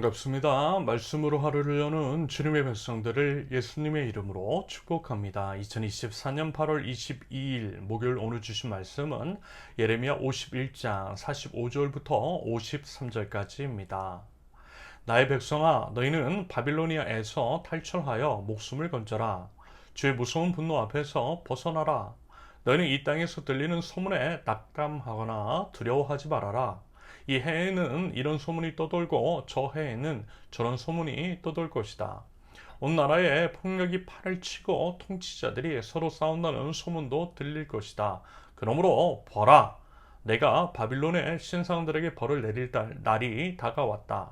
반갑습니다. 말씀으로 하루를 여는 주님의 백성들을 예수님의 이름으로 축복합니다. 2024년 8월 22일 목요일 오늘 주신 말씀은 예레미야 51장 45절부터 53절까지입니다. 나의 백성아, 너희는 바빌로니아에서 탈출하여 목숨을 건져라. 주의 무서운 분노 앞에서 벗어나라. 너희는 이 땅에서 들리는 소문에 낙담하거나 두려워하지 말아라. 이 해에는 이런 소문이 떠돌고 저 해에는 저런 소문이 떠돌 것이다. 온 나라에 폭력이 판을 치고 통치자들이 서로 싸운다는 소문도 들릴 것이다. 그러므로 보라, 내가 바빌론의 신상들에게 벌을 내릴 날이 다가왔다.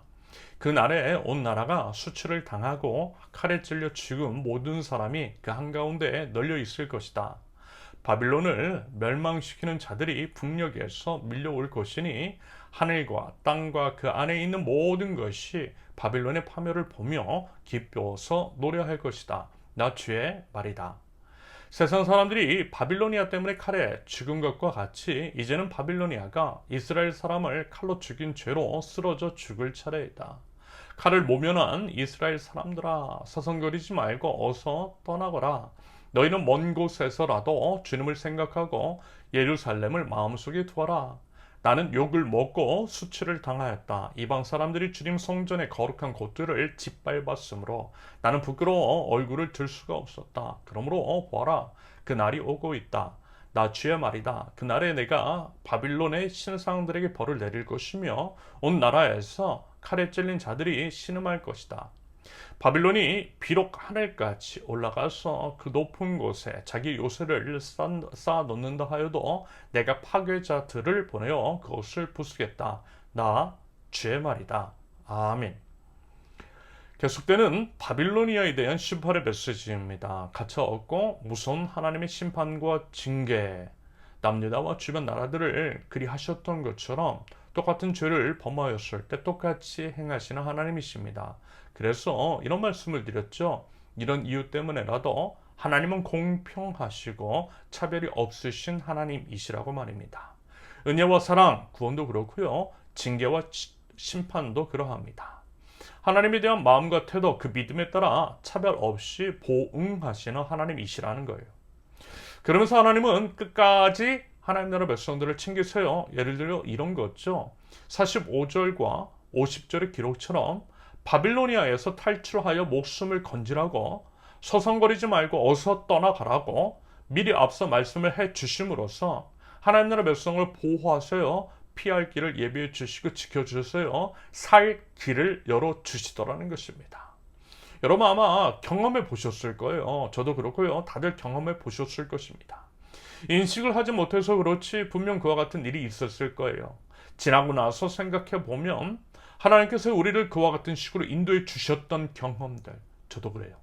그 날에 온 나라가 수치를 당하고 칼에 찔려 죽은 모든 사람이 그 한가운데에 널려 있을 것이다. 바빌론을 멸망시키는 자들이 북녘에서 밀려올 것이니 하늘과 땅과 그 안에 있는 모든 것이 바빌론의 파멸을 보며 기뻐서 노래할 것이다. 나 주의 말이다. 세상 사람들이 바빌로니아 때문에 칼에 죽은 것과 같이 이제는 바빌로니아가 이스라엘 사람을 칼로 죽인 죄로 쓰러져 죽을 차례이다. 칼을 모면한 이스라엘 사람들아, 서성거리지 말고 어서 떠나거라. 너희는 먼 곳에서라도 주님을 생각하고 예루살렘을 마음속에 두어라. 나는 욕을 먹고 수치를 당하였다. 이방 사람들이 주님 성전의 거룩한 곳들을 짓밟았으므로 나는 부끄러워 얼굴을 들 수가 없었다. 그러므로 보아라, 그 날이 오고 있다. 나 주의 말이다. 그날에 내가 바빌론의 신상들에게 벌을 내릴 것이며 온 나라에서 칼에 찔린 자들이 신음할 것이다. 바빌론이 비록 하늘까지 올라가서 그 높은 곳에 자기 요새를 쌓아 놓는다 하여도 내가 파괴자들을 보내어 그것을 부수겠다. 나 주의 말이다. 아멘. 계속되는 바빌로니아에 대한 심판의 메시지입니다. 가차없고 무서운 하나님의 심판과 징계, 남유다와 주변 나라들을 그리 하셨던 것처럼 똑같은 죄를 범하였을 때 똑같이 행하시는 하나님이십니다. 그래서 이런 말씀을 드렸죠. 이런 이유 때문에라도 하나님은 공평하시고 차별이 없으신 하나님이시라고 말입니다. 은혜와 사랑, 구원도 그렇고요. 징계와 심판도 그러합니다. 하나님에 대한 마음과 태도, 그 믿음에 따라 차별 없이 보응하시는 하나님이시라는 거예요. 그러면서 하나님은 끝까지 하나님 나라 백성들을 챙기세요. 예를 들어 이런 거죠. 45절과 50절의 기록처럼 바빌로니아에서 탈출하여 목숨을 건지라고, 서성거리지 말고 어서 떠나가라고 미리 앞서 말씀을 해 주심으로써 하나님 나라 백성을 보호하세요. 피할 길을 예비해 주시고 지켜주세요. 살 길을 열어주시더라는 것입니다. 여러분 아마 경험해 보셨을 거예요. 저도 그렇고요. 다들 경험해 보셨을 것입니다. 인식을 하지 못해서 그렇지 분명 그와 같은 일이 있었을 거예요. 지나고 나서 생각해 보면 하나님께서 우리를 그와 같은 식으로 인도해 주셨던 경험들, 저도 그래요.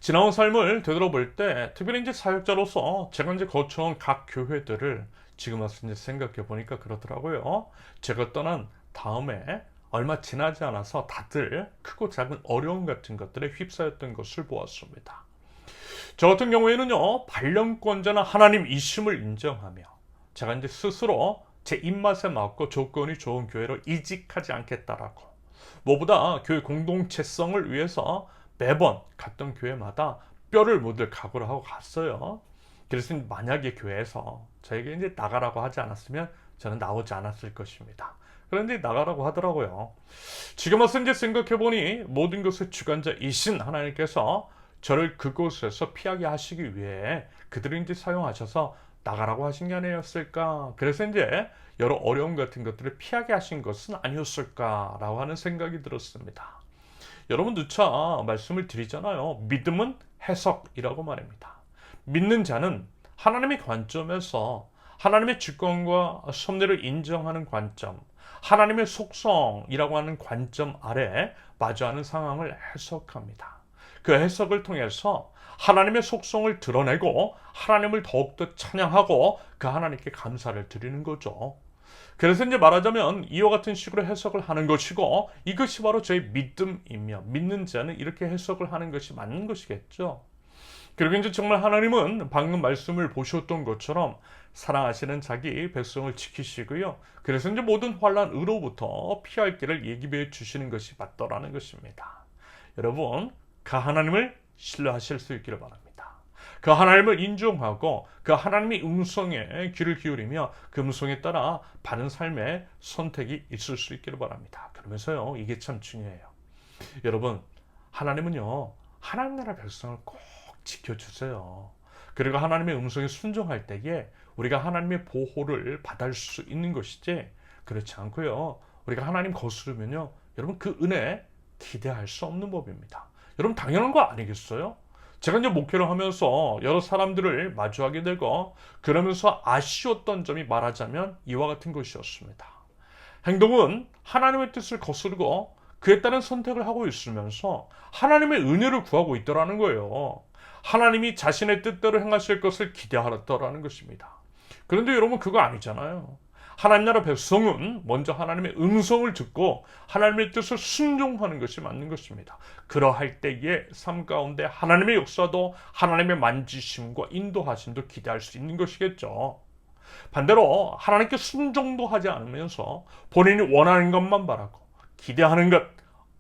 지나온 삶을 되돌아볼 때 특별히 이제 사역자로서 제가 이제 거쳐온 각 교회들을 지금 와서 이제 생각해 보니까 그렇더라고요. 제가 떠난 다음에 얼마 지나지 않아서 다들 크고 작은 어려움 같은 것들에 휩싸였던 것을 보았습니다. 저 같은 경우에는요, 발령권자는 하나님이심을 인정하며 제가 이제 스스로 제 입맛에 맞고 조건이 좋은 교회로 이직하지 않겠다라고, 뭐보다 교회 공동체성을 위해서 매번 갔던 교회마다 뼈를 묻을 각오를 하고 갔어요. 그래서 만약에 교회에서 저에게 이제 나가라고 하지 않았으면 저는 나오지 않았을 것입니다. 그런데 나가라고 하더라고요. 지금 와서 이제 생각해보니 모든 것의 주관자이신 하나님께서 저를 그곳에서 피하게 하시기 위해 그들을 이제 사용하셔서 나가라고 하신 게 아니었을까. 그래서 이제 여러 어려움 같은 것들을 피하게 하신 것은 아니었을까라고 하는 생각이 들었습니다. 여러분 누차 말씀을 드리잖아요. 믿음은 해석이라고 말입니다. 믿는 자는 하나님의 관점에서 하나님의 주권과 섭리를 인정하는 관점, 하나님의 속성이라고 하는 관점 아래 마주하는 상황을 해석합니다. 그 해석을 통해서 하나님의 속성을 드러내고 하나님을 더욱더 찬양하고 그 하나님께 감사를 드리는 거죠. 그래서 이제 말하자면 이와 같은 식으로 해석을 하는 것이고, 이것이 바로 저의 믿음이며 믿는 자는 이렇게 해석을 하는 것이 맞는 것이겠죠. 그리고 이제 정말 하나님은 방금 말씀을 보셨던 것처럼 사랑하시는 자기 백성을 지키시고요. 그래서 이제 모든 환란으로부터 피할 길을 예비해 주시는 것이 맞더라는 것입니다. 여러분, 그 하나님을 신뢰하실 수 있기를 바랍니다. 그 하나님을 인정하고 그 하나님의 음성에 귀를 기울이며 그 음성에 따라 바른 삶의 선택이 있을 수 있기를 바랍니다. 그러면서요, 이게 참 중요해요. 여러분, 하나님은요, 하나님 나라 백성을 꼭 지켜주세요. 그리고 하나님의 음성에 순종할 때에 우리가 하나님의 보호를 받을 수 있는 것이지, 그렇지 않고요, 우리가 하나님 거스르면요, 여러분 그 은혜 기대할 수 없는 법입니다. 여러분 당연한 거 아니겠어요? 제가 이제 목회를 하면서 여러 사람들을 마주하게 되고 그러면서 아쉬웠던 점이 말하자면 이와 같은 것이었습니다. 행동은 하나님의 뜻을 거스르고 그에 따른 선택을 하고 있으면서 하나님의 은혜를 구하고 있더라는 거예요. 하나님이 자신의 뜻대로 행하실 것을 기대하더라는 것입니다. 그런데 여러분 그거 아니잖아요. 하나님 나라 백성은 먼저 하나님의 음성을 듣고 하나님의 뜻을 순종하는 것이 맞는 것입니다. 그러할 때에 삶 가운데 하나님의 역사도 하나님의 만지심과 인도하심도 기대할 수 있는 것이겠죠. 반대로 하나님께 순종도 하지 않으면서 본인이 원하는 것만 바라고 기대하는 것,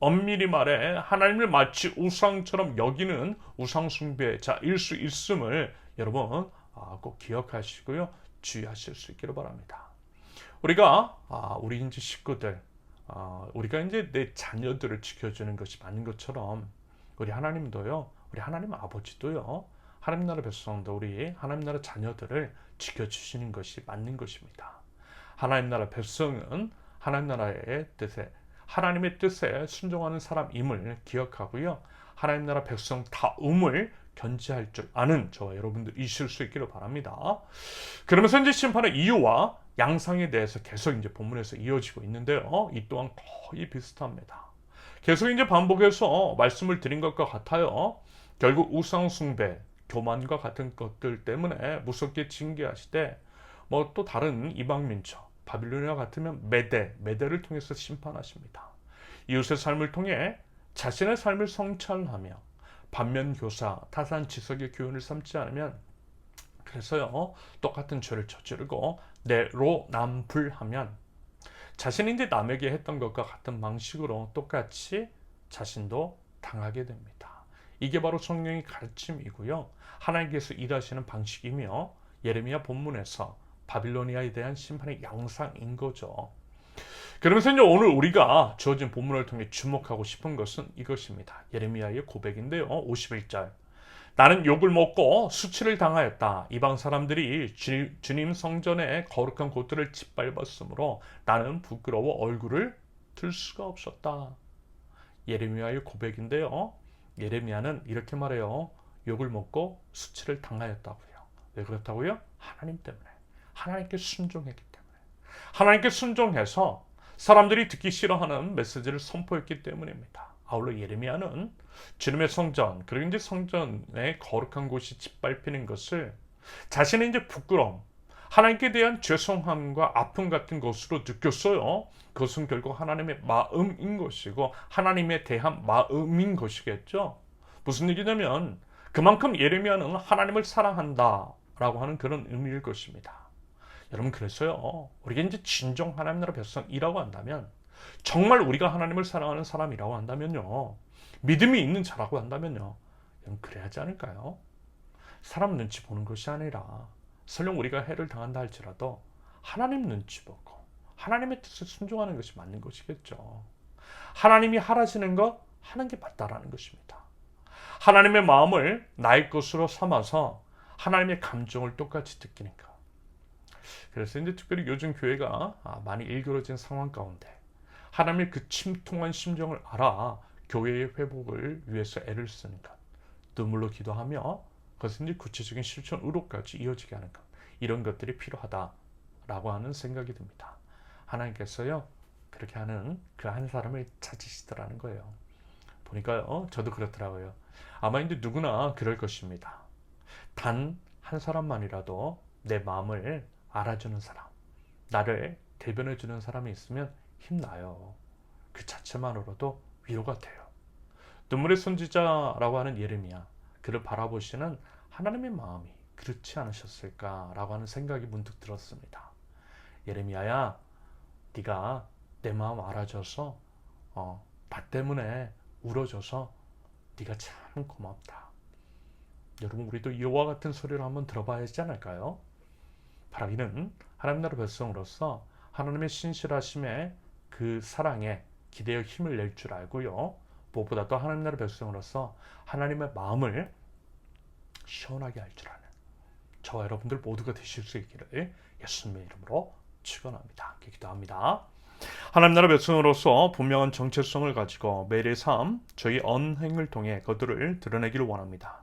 엄밀히 말해 하나님을 마치 우상처럼 여기는 우상숭배자일 수 있음을 여러분 꼭 기억하시고요. 주의하실 수 있기를 바랍니다. 우리 이제 식구들, 우리가 이제 내 자녀들을 지켜주는 것이 맞는 것처럼 우리 하나님도요, 우리 하나님 아버지도요, 하나님 나라 백성도 우리 하나님 나라 자녀들을 지켜주시는 것이 맞는 것입니다. 하나님 나라 백성은 하나님 나라의 뜻에, 하나님의 뜻에 순종하는 사람임을 기억하고요, 하나님 나라 백성다움을 견지할 줄 아는 저와 여러분들 이실 수 있기를 바랍니다. 그러면서 이제 심판의 이유와 양상에 대해서 계속 이제 본문에서 이어지고 있는데요. 이 또한 거의 비슷합니다. 계속 이제 반복해서 말씀을 드린 것과 같아요. 결국 우상숭배, 교만과 같은 것들 때문에 무섭게 징계하시되 뭐 또 다른 이방민족, 바빌로니아 같으면 메대를 통해서 심판하십니다. 이웃의 삶을 통해 자신의 삶을 성찰하며 반면교사, 타산지석의 교훈을 삼지 않으면 그래서요, 똑같은 죄를 저지르고 내로남불하면 자신이 이제 남에게 했던 것과 같은 방식으로 똑같이 자신도 당하게 됩니다. 이게 바로 성령의 가르침이고요. 하나님께서 일하시는 방식이며 예레미야 본문에서 바빌로니아에 대한 심판의 양상인 거죠. 그러면서 이제 오늘 우리가 주어진 본문을 통해 주목하고 싶은 것은 이것입니다. 예레미야의 고백인데요. 51절. 나는 욕을 먹고 수치를 당하였다. 이방 사람들이 주님 성전의 거룩한 곳들을 짓밟았으므로 나는 부끄러워 얼굴을 들 수가 없었다. 예레미야의 고백인데요. 예레미야는 이렇게 말해요. 욕을 먹고 수치를 당하였다고요. 왜 그렇다고요? 하나님 때문에. 하나님께 순종했기 때문에. 하나님께 순종해서 사람들이 듣기 싫어하는 메시지를 선포했기 때문입니다. 아울러 예레미야는 주님의 성전, 그리고 이제 성전의 거룩한 곳이 짓밟히는 것을 자신의 이제 부끄러움, 하나님께 대한 죄송함과 아픔 같은 것으로 느꼈어요. 그것은 결국 하나님의 마음인 것이고 하나님에 대한 마음인 것이겠죠. 무슨 얘기냐면 그만큼 예레미야는 하나님을 사랑한다라고 하는 그런 의미일 것입니다. 여러분 그래서요, 우리가 이제 진정 하나님 나라 백성이라고 한다면, 정말 우리가 하나님을 사랑하는 사람이라고 한다면요, 믿음이 있는 자라고 한다면요, 여러분 그래야 하지 않을까요? 사람 눈치 보는 것이 아니라 설령 우리가 해를 당한다 할지라도 하나님 눈치 보고 하나님의 뜻을 순종하는 것이 맞는 것이겠죠. 하나님이 하라시는 것 하는 게 맞다라는 것입니다. 하나님의 마음을 나의 것으로 삼아서 하나님의 감정을 똑같이 느끼는 것. 그래서 이제 특별히 요즘 교회가 많이 일그러진 상황 가운데 하나님의 그 침통한 심정을 알아 교회의 회복을 위해서 애를 쓰는 것, 눈물로 기도하며 그것은 이제 구체적인 실천으로까지 이어지게 하는 것, 이런 것들이 필요하다라고 하는 생각이 듭니다. 하나님께서요 그렇게 하는 그 한 사람을 찾으시더라는 거예요. 보니까요 저도 그렇더라고요. 아마 이제 누구나 그럴 것입니다. 단 한 사람만이라도 내 마음을 알아주는 사람, 나를 대변해주는 사람이 있으면 힘나요. 그 자체만으로도 위로가 돼요. 눈물의 선지자라고 하는 예레미야, 그를 바라보시는 하나님의 마음이 그렇지 않으셨을까라고 하는 생각이 문득 들었습니다. 예레미야야, 네가 내 마음 알아줘서 나 때문에 울어줘서 네가 참 고맙다. 여러분, 우리도 이와 같은 소리를 한번 들어봐야 하지 않을까요? 바라기는 하나님 나라 백성으로서 하나님의 신실하심에 그 사랑에 기대어 힘을 낼 줄 알고요. 무엇보다도 하나님 나라 백성으로서 하나님의 마음을 시원하게 할 줄 아는 저와 여러분들 모두가 되실 수 있기를 예수님의 이름으로 축원합니다. 기도합니다. 하나님 나라 백성으로서 분명한 정체성을 가지고 매일의 삶, 저희 언행을 통해 그들을 드러내기를 원합니다.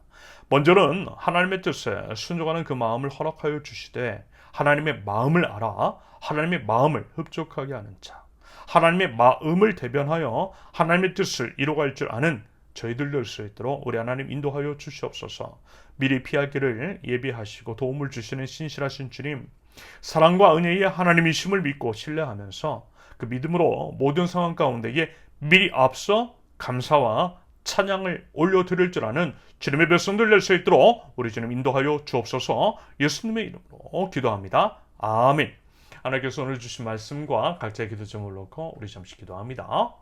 먼저는 하나님의 뜻에 순종하는 그 마음을 허락하여 주시되 하나님의 마음을 알아 하나님의 마음을 흡족하게 하는 자, 하나님의 마음을 대변하여 하나님의 뜻을 이루어갈 줄 아는 저희들 될 수 있도록 우리 하나님 인도하여 주시옵소서. 미리 피할 길을 예비하시고 도움을 주시는 신실하신 주님, 사랑과 은혜의 하나님이심을 믿고 신뢰하면서 그 믿음으로 모든 상황 가운데에 미리 앞서 감사와 찬양을 올려드릴 줄 아는 주님의 백성들 될 수 있도록 우리 주님 인도하여 주옵소서. 예수님의 이름으로 기도합니다. 아멘. 하나님께서 오늘 주신 말씀과 각자의 기도 제목을 놓고 우리 잠시 기도합니다.